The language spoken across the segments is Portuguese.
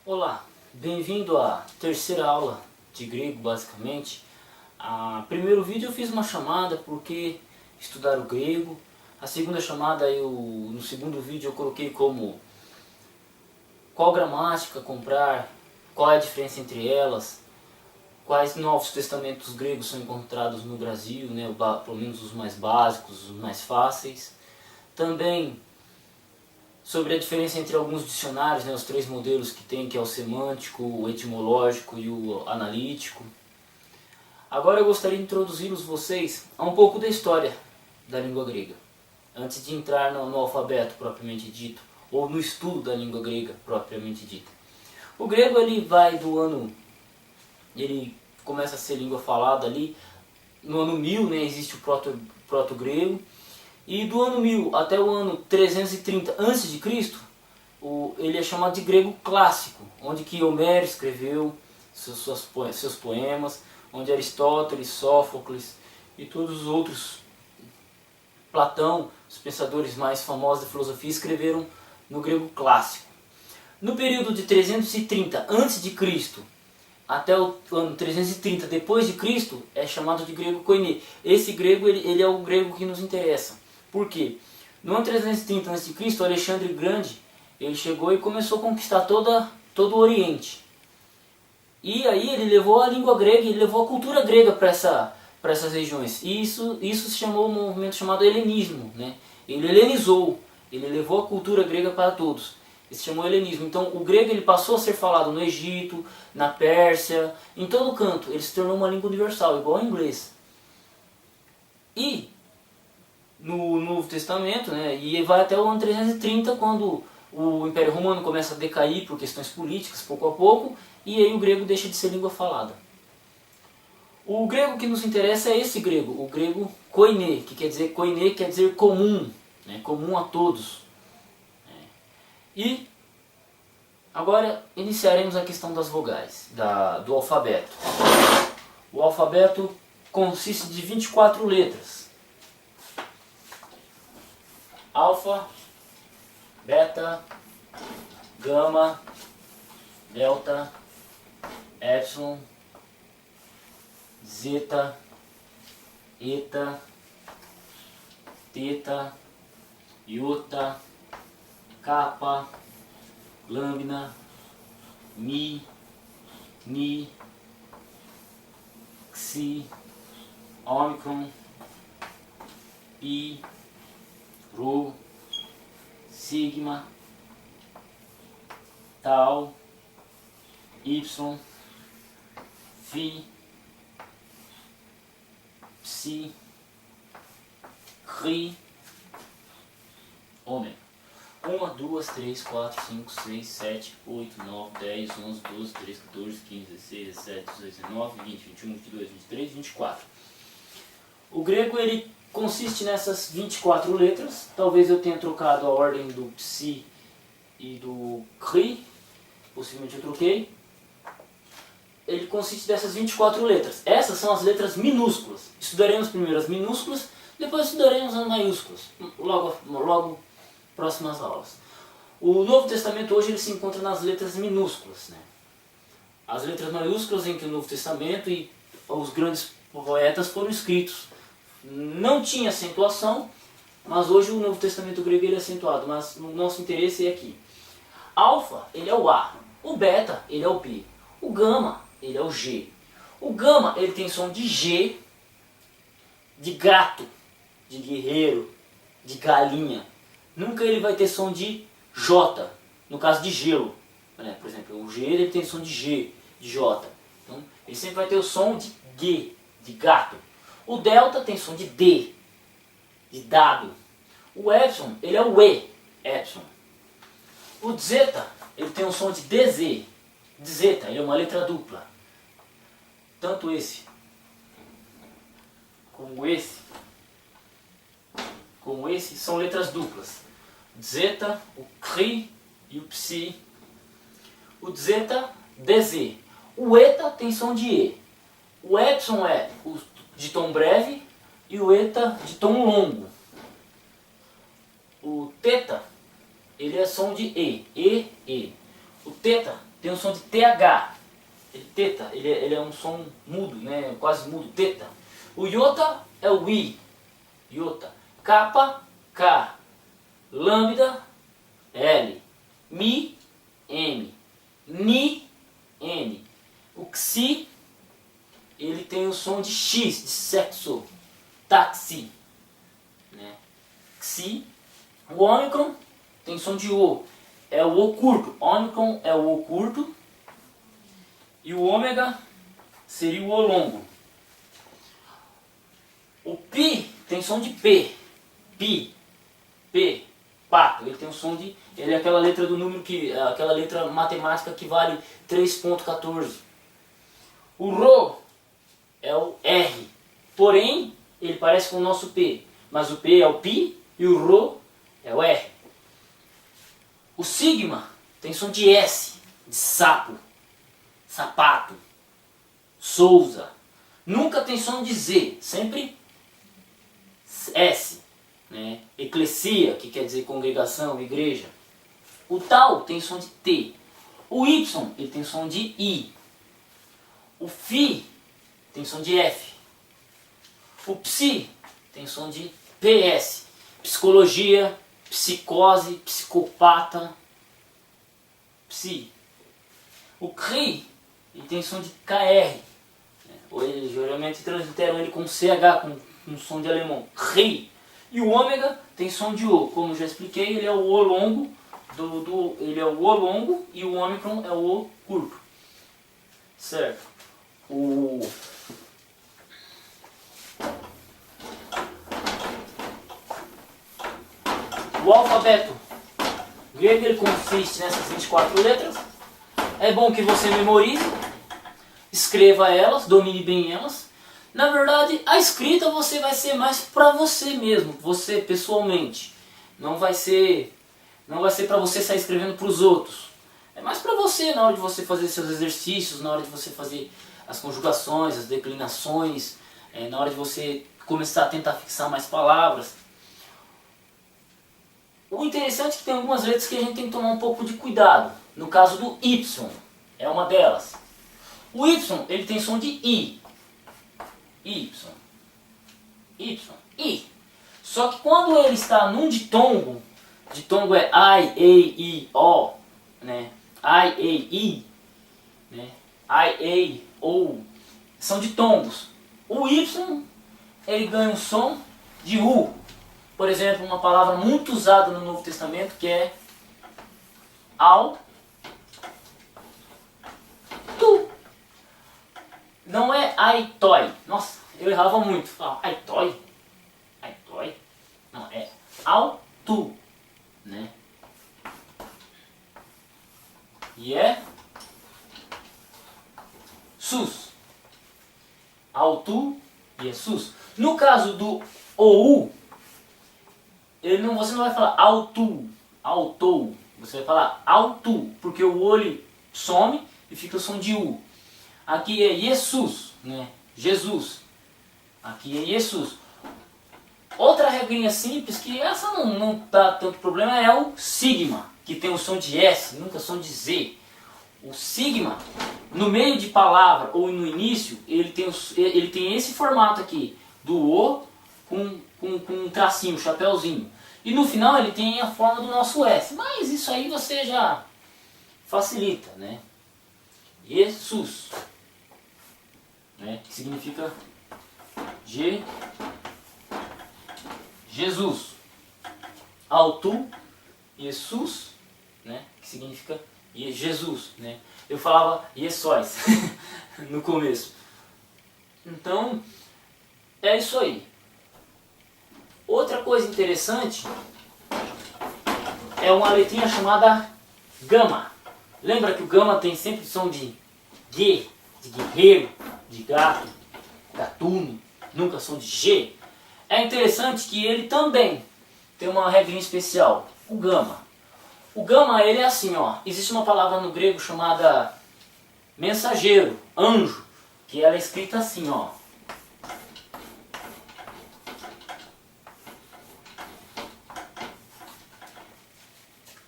Olá, bem-vindo à terceira aula de grego, basicamente. Primeiro vídeo eu fiz uma chamada porque estudar o grego. A segunda chamada, no segundo vídeo eu coloquei como qual gramática comprar, qual é a diferença entre elas, quais novos testamentos gregos são encontrados no Brasil, né, pelo menos os mais básicos, os mais fáceis. Também sobre a diferença entre alguns dicionários, né, os três modelos que tem, que é o semântico, o etimológico e o analítico. Agora eu gostaria de introduzir vocês a um pouco da história da língua grega, antes de entrar no alfabeto propriamente dito, ou no estudo da língua grega propriamente dita. O grego ele começa a ser língua falada ali, no ano 1000, né, existe o proto-grego, e do ano 1000 até o ano 330 a.C., ele é chamado de grego clássico, onde que Homero escreveu seus poemas, onde Aristóteles, Sófocles e todos os outros, Platão, os pensadores mais famosos da filosofia, escreveram no grego clássico. No período de 330 a.C. até o ano 330 depois de Cristo é chamado de grego koiné. Esse grego ele é o grego que nos interessa. Por quê? No ano 330 a.C., Alexandre o Grande ele chegou e começou a conquistar todo o Oriente. E aí ele levou a língua grega, ele levou a cultura grega para essas regiões. E isso se chamou um movimento chamado helenismo, né? Ele helenizou, ele levou a cultura grega para todos. Isso se chamou helenismo. Então o grego ele passou a ser falado no Egito, na Pérsia, em todo canto. Ele se tornou uma língua universal, igual ao inglês. E no Novo Testamento, né, e vai até o ano 330, quando o Império Romano começa a decair por questões políticas, pouco a pouco, e aí o grego deixa de ser língua falada. O grego que nos interessa é esse grego, o grego koiné, que quer dizer comum, né, comum a todos. E agora iniciaremos a questão das vogais, do alfabeto. O alfabeto consiste de 24 letras. Alfa, beta, gama, delta, epsilon, zeta, eta, teta, iota, kappa, lambda, mi, ni, xi, ômicron, pi, rho, sigma, tau, y, phi, psi, ri, ômega. 1, 2, 3, 4, 5, 6, 7, 8, 9, 10, 11, 12, 13, 14, 15, 16, 17, 18, 19, 20, 21, 22, 23, 24. O grego ele consiste nessas 24 letras. Talvez eu tenha trocado a ordem do psi e do ri, possivelmente eu troquei. Ele consiste dessas 24 letras. Essas são as letras minúsculas. Estudaremos primeiro as minúsculas, depois estudaremos as maiúsculas, logo próximas aulas. O Novo Testamento hoje ele se encontra nas letras minúsculas, né? As letras maiúsculas em que o Novo Testamento e os grandes poetas foram escritos. Não tinha acentuação, mas hoje o Novo Testamento grego ele é acentuado, mas o nosso interesse é aqui. Alfa, ele é o A. O beta, ele é o B. O gama, ele é o G. O gama, ele tem som de G, de gato, de guerreiro, de galinha. Nunca ele vai ter som de J, no caso de gelo. Por exemplo, o G ele tem som de G, de J. Então, ele sempre vai ter o som de G, de gato. O delta tem som de D, de dado. O epsilon, ele é o E, epsilon. O zeta, ele tem um som de DZ, de zeta, ele é uma letra dupla. Tanto esse, como esse são letras duplas. Zeta, o cri e o psi. O zeta, DZ. O eta tem som de E. O epsilon é de tom breve e o eta de tom longo. O teta, ele é som de E. O teta tem um som de TH. Teta, ele é um som mudo, né? Quase mudo, teta. O iota é o I, iota. Kappa, K. Lambda, L. Mi, M. Ni, N. O Xi, ele tem o som de X, de sexo. Táxi, né? Xi. O ômicron tem som de O. É o O curto. Ômicron é o O curto. E o ômega seria o O longo. O pi tem som de P. Pi. P. Pato. Ele tem um som de... Ele é aquela letra do número que... Aquela letra matemática que vale 3,14. O Rho é o R. Porém, ele parece com o nosso P. Mas o P é o pi e o Rho é o R. O sigma tem som de S. De sapo. Sapato. Souza. Nunca tem som de Z. Sempre S. Né? Eclesia, que quer dizer congregação, igreja. O tal tem som de T. O Y, ele tem som de I. O Fi tem som de F. O Psi tem som de PS. Psicologia, psicose, psicopata. Psi. O CRI, ele tem som de KR. Geralmente transliteram ele com CH, com som de alemão. RI. E o ômega tem som de O. Como já expliquei, ele é o O longo, ele é o O longo e o ômicron é o O curto. Certo? O alfabeto grego ele consiste nessas 24 letras. É bom que você memorize, escreva elas, domine bem elas. Na verdade, a escrita você vai ser mais para você mesmo, você pessoalmente. Não vai ser para você sair escrevendo para os outros. É mais para você na hora de você fazer seus exercícios, na hora de você fazer as conjugações, as declinações, na hora de você começar a tentar fixar mais palavras. O interessante é que tem algumas letras que a gente tem que tomar um pouco de cuidado. No caso do Y, é uma delas. O Y, ele tem som de I. Y. Y. I. Só que quando ele está num ditongo é I, A, I, O, né? I, A, I, né? I, A, O. São ditongos. O Y, ele ganha um som de U. Por exemplo, uma palavra muito usada no Novo Testamento que é ao, tu. Não é aitoi. Nossa, eu errava muito. Falava aitoi. Aitoi. Não, é ao, tu. Né? E é sus. Ao, tu e é sus. No caso do OU, você não vai falar autu, autou. Você vai falar autu, porque o olho some e fica o som de U. Aqui é Jesus, né? Jesus. Aqui é Jesus. Outra regrinha simples, que essa não dá tanto problema, é o sigma, que tem o som de S, nunca som de Z. O sigma, no meio de palavra ou no início, ele tem esse formato aqui, do O com um tracinho, um chapéuzinho. E no final ele tem a forma do nosso S. Mas isso aí você já facilita, né? Jesus, né? Que significa Jesus. Autu, Jesus, né? Que significa Jesus, né? Eu falava Jesóis no começo. Então, é isso aí. Outra coisa interessante é uma letrinha chamada gama. Lembra que o gama tem sempre som de G, de guerreiro, de gato, gatuno, nunca som de G. É interessante que ele também tem uma regrinha especial, o gama. O gama ele é assim, ó. Existe uma palavra no grego chamada mensageiro, anjo, que ela é escrita assim, ó.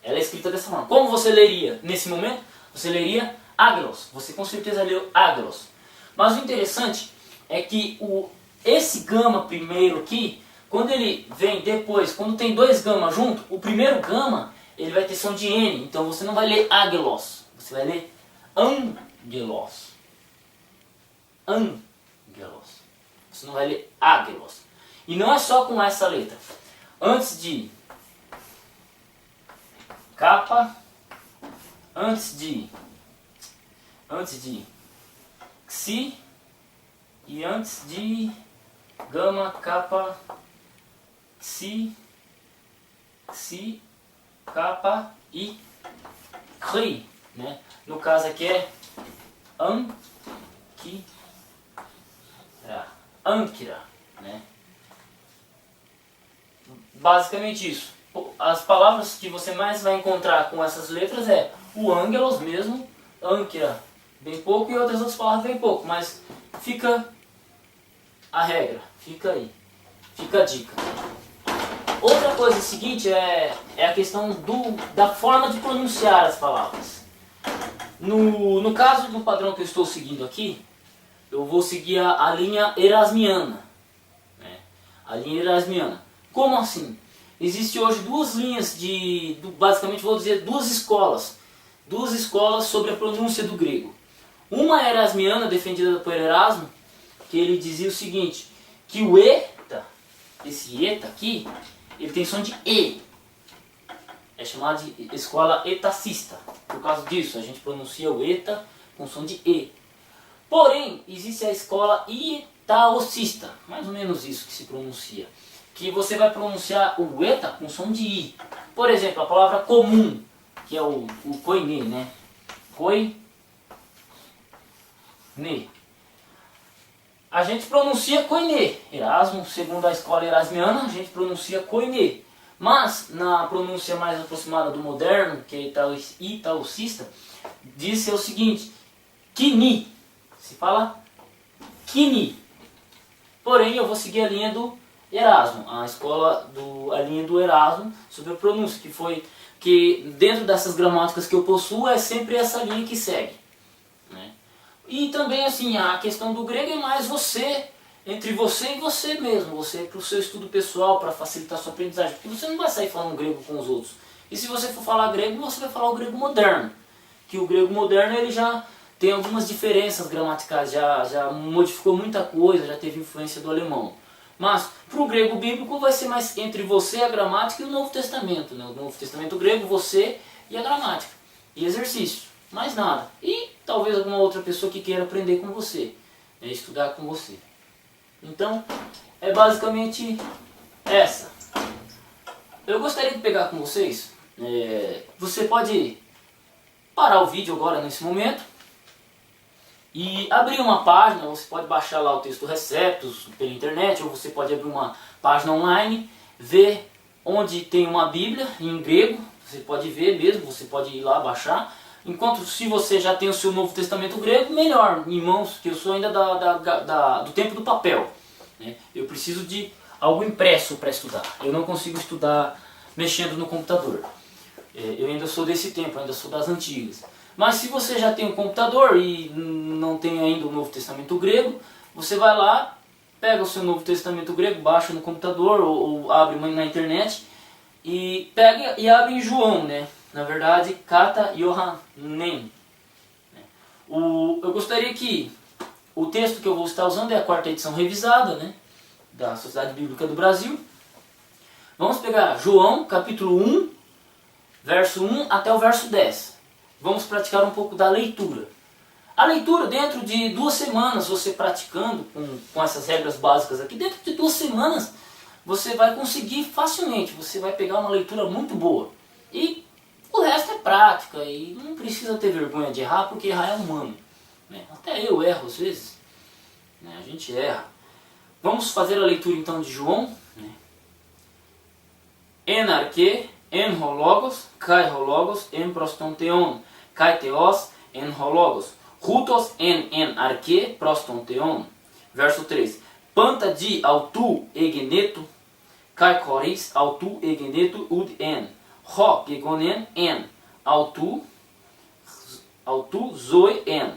Ela é escrita dessa forma. Como você leria nesse momento? Você leria ágelos. Você com certeza leu ágelos. Mas o interessante é que esse gama primeiro aqui, quando ele vem depois, quando tem dois gama junto, o primeiro gama ele vai ter som de N. Então você não vai ler ágelos. Você vai ler angelos. Angelos. Você não vai ler ágelos. E não é só com essa letra. Antes de capa, antes de xi e antes de gama, capa, xi, capa e ri, né? No caso aqui é Anquira, né? Basicamente isso. As palavras que você mais vai encontrar com essas letras é o ângelos mesmo, Anquira bem pouco e outras palavras bem pouco, mas fica a regra, fica aí, fica a dica. Outra coisa seguinte é a questão da forma de pronunciar as palavras. No caso do padrão que eu estou seguindo aqui, eu vou seguir a linha erasmiana, né? A linha erasmiana. Como assim? Existe hoje duas linhas basicamente vou dizer duas escolas sobre a pronúncia do grego. Uma erasmiana, defendida por Erasmo, que ele dizia o seguinte, que o eta, esse eta aqui, ele tem som de E. É chamada de escola etacista. Por causa disso, a gente pronuncia o eta com som de E. Porém, existe a escola itaocista, mais ou menos isso que se pronuncia, que você vai pronunciar o eta com som de I. Por exemplo, a palavra comum, que é o koine, né? Koine. A gente pronuncia koine. Erasmo, segundo a escola erasmiana, a gente pronuncia koine. Mas, na pronúncia mais aproximada do moderno, que é itaocista, diz o seguinte, kini. Se fala kini. Porém, eu vou seguir a linha do Erasmo, a linha do Erasmo sobre a pronúncia, que dentro dessas gramáticas que eu possuo é sempre essa linha que segue, né? E também assim, a questão do grego é mais entre você e você mesmo, você para o seu estudo pessoal, para facilitar a sua aprendizagem, porque você não vai sair falando grego com os outros. E se você for falar grego, você vai falar o grego moderno, que o grego moderno ele já tem algumas diferenças gramaticais, já modificou muita coisa, já teve influência do alemão. Mas para o grego bíblico vai ser mais entre você, a gramática e o Novo Testamento, né? O Novo Testamento grego, você e a gramática. E exercício, mais nada. E talvez alguma outra pessoa que queira aprender com você, né? Estudar com você. Então, é basicamente essa. Eu gostaria de pegar com vocês, você pode parar o vídeo agora nesse momento e abrir uma página, você pode baixar lá o texto Receptos pela internet, ou você pode abrir uma página online, ver onde tem uma Bíblia em grego, você pode ver mesmo, você pode ir lá baixar. Enquanto se você já tem o seu Novo Testamento grego, melhor, em mãos, que eu sou ainda do tempo do papel, né? Eu preciso de algo impresso para estudar, eu não consigo estudar mexendo no computador. Eu ainda sou desse tempo, ainda sou das antigas. Mas se você já tem um computador e não tem ainda o Novo Testamento grego, você vai lá, pega o seu Novo Testamento grego, baixa no computador ou abre na internet e pega e abre em João, né? Na verdade, Kata Yohanen. Eu gostaria que o texto que eu vou estar usando é a 4ª edição revisada, né? Da Sociedade Bíblica do Brasil. Vamos pegar João, capítulo 1, verso 1 até o verso 10. Vamos praticar um pouco da leitura. A leitura, dentro de 2 semanas, você praticando com essas regras básicas aqui, dentro de 2 semanas, você vai conseguir facilmente, você vai pegar uma leitura muito boa. E o resto é prática, e não precisa ter vergonha de errar, porque errar é humano, né? Até eu erro às vezes, né? A gente erra. Vamos fazer a leitura então de João, né? En arche, en hologos, kai hologos, en prostonteon, kai theos, en hologos, hutos en arche, prostonteon. Verso 3. Panta di autu egeneto, kai choris autu egeneto ud en, ho gegonen en, autu autu zoe en,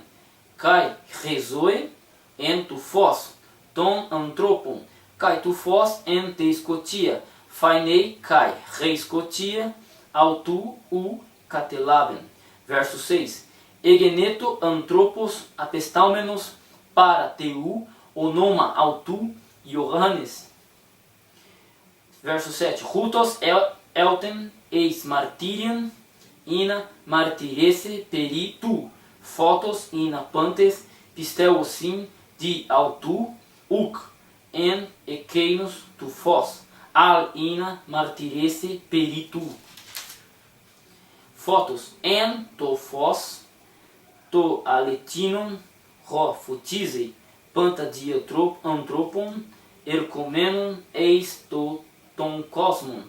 kai rezoe en tu fos, ton anthropon, kai tu fos en te scotia, fainei kai reiscotia, autu u catelaben. Verso 6. Egeneto anthropos apestaumenos para teu onoma autu Johannes. Verso 7. Rutos elten eis martirian ina martirese peri tu, photos ina pantes pisteosim di autu uc en ekeinos tu fos, al ina martirese peri tu. Photos en to fos, to aletinon ro futise, panta di anthropon, ercomenon eis to ton cosmon.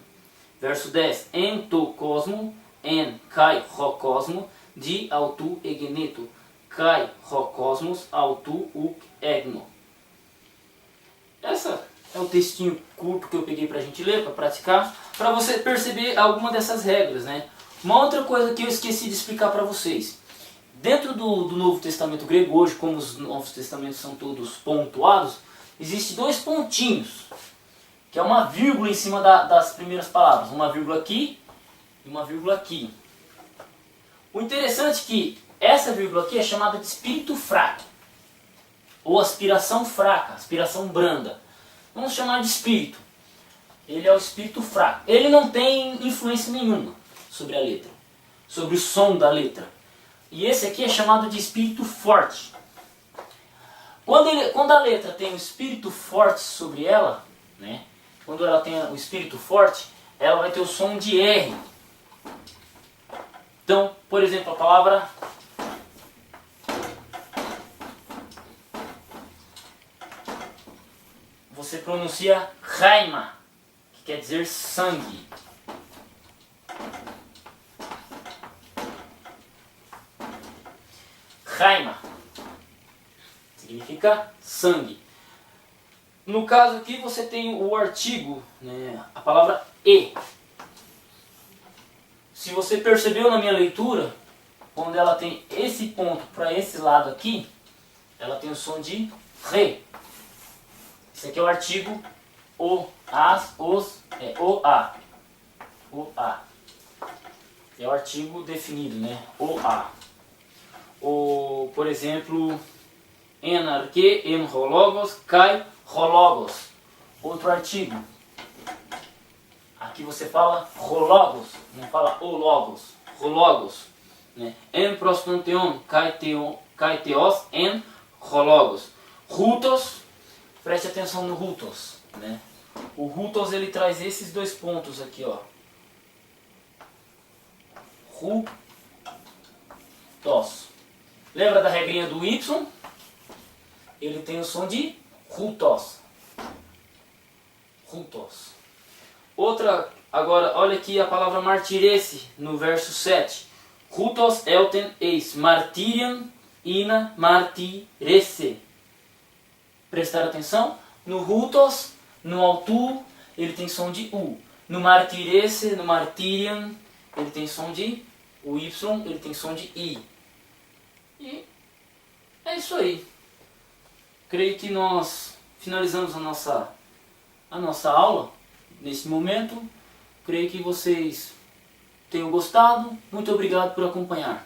Verso 10. En to cosmo, en kai ro cosmo, di autu egeneto, kai ro cosmos autu uc egno. Essa é o textinho curto que eu peguei pra gente ler, para praticar, para você perceber alguma dessas regras, né? Uma outra coisa que eu esqueci de explicar para vocês. Dentro do Novo Testamento grego, hoje, como os Novos Testamentos são todos pontuados, existe dois pontinhos, que é uma vírgula em cima das primeiras palavras. Uma vírgula aqui e uma vírgula aqui. O interessante é que essa vírgula aqui é chamada de espírito fraco, ou aspiração fraca, aspiração branda. Vamos chamar de espírito. Ele é o espírito fraco. Ele não tem influência nenhuma sobre a letra, sobre o som da letra. E esse aqui é chamado de espírito forte. Quando a letra tem um espírito forte sobre ela, né? Quando ela tem o espírito forte, ela vai ter o som de R. Então, por exemplo, a palavra você pronuncia Raima, que quer dizer sangue. Raima significa sangue. No caso aqui você tem o artigo, né, a palavra e. Se você percebeu na minha leitura, quando ela tem esse ponto para esse lado aqui, ela tem o som de re. Esse aqui é o artigo o, as, os, o, a. O, a. É o artigo definido, né? O, a. Ou, por exemplo, en arque, en rologos, kai rologos. Outro artigo. Aqui você fala rologos, não fala ologos. Rologos. Né? En prostonteon, kai teos, en rologos. Rutos, preste atenção no rutos. Né? O rutos ele traz esses dois pontos aqui, ó. Rutos. Lembra da regrinha do Y? Ele tem o som de rutos. Rutos. Outra, agora, olha aqui a palavra martirese no verso 7. Rutos elten eis martirian ina martirese. Prestar atenção? No rutos, no autu, ele tem som de U. No martirese, no martirian, ele tem som de o Y, ele tem som de I. E é isso aí. Creio que nós finalizamos a nossa aula nesse momento. Creio que vocês tenham gostado. Muito obrigado por acompanhar.